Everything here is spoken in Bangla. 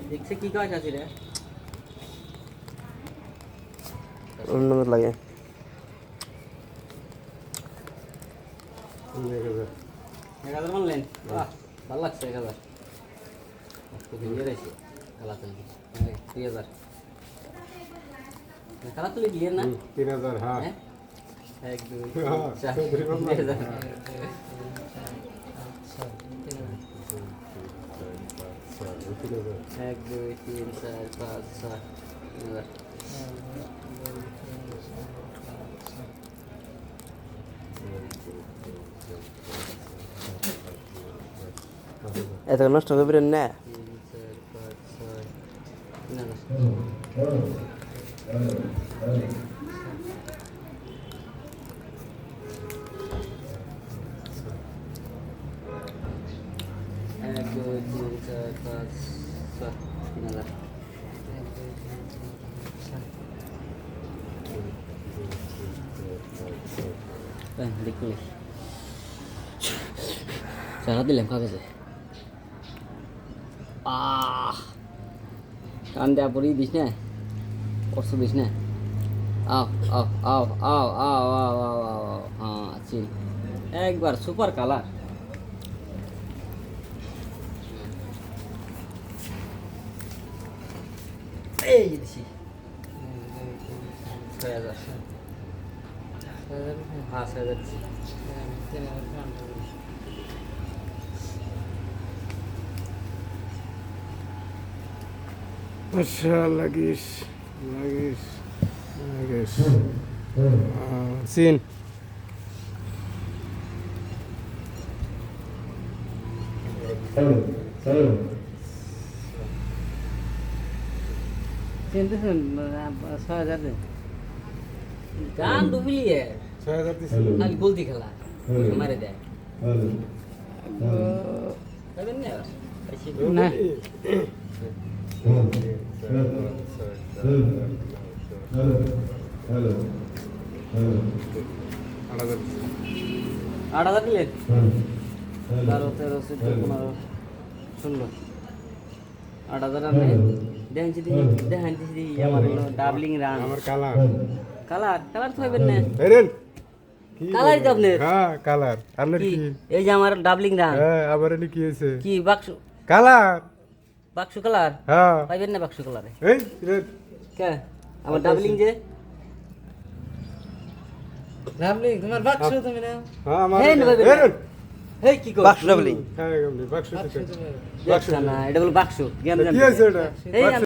দেখছে কি কয় আছে রে অন্য লাগে 1000 মানলেন বাহ ভালো লাগছে 1000 তো দিয়ে রয়েছে খেলা চলছে 3000 খেলা চলে ক্লিয়ার না 3000 হ্যাঁ 1 2 হ্যাঁ, 3 চৌধুরী মামা। 4 1 2 3 4 5 6 এত নষ্ট করবেন না 3 4 5 6 1 2 3 4 5 6 3000 দেখলি সারা দিলাম কাগজে কান দেওয়া পরেই দিস না কষ্ট দিস না আও আও আও আও আও আও আও আও আও হ্যাঁ আছি একবার সুপার কালার এই দিছি 6000 হ্যাঁ 6000 দিছি আচ্ছা লাগিস লাগিস লাগিস সিন চিন্তা 6000 দেন গান ডুবলিয়ে 6000 দিছি খালি বলতি খেলা মারে দেয় পাবেন না বেশি না আট হাজার দিলেন 12 13 14 15 16 8000 আনে দেখেন যদি দেখেন যদি আমার হলো ডাবলিং রান আমার কালার কালার কালার তো হইবেন না হেরেন কালারই তো আপনার হ্যাঁ কালার আপনার কি কি এই যে আমার ডাবলিং রান হ্যাঁ আবার এনে কি হয়েছে কি বাক্স কালার কালার হ্যাঁ পাইবেন না বাক্স কালারে এই রে কে আমার ডাবলিং যে রামলি তোমার বাক্স তুমি না হ্যাঁ আমার হেই, নেবে না। হেরেন হেই কি কর বাক্স ডাবলিং হ্যাঁ বাক্স বাক্স দিতে তুমি বাক্স না এটা বল বাক্স জ্ঞান কি জান আছে এটা এই বাক্স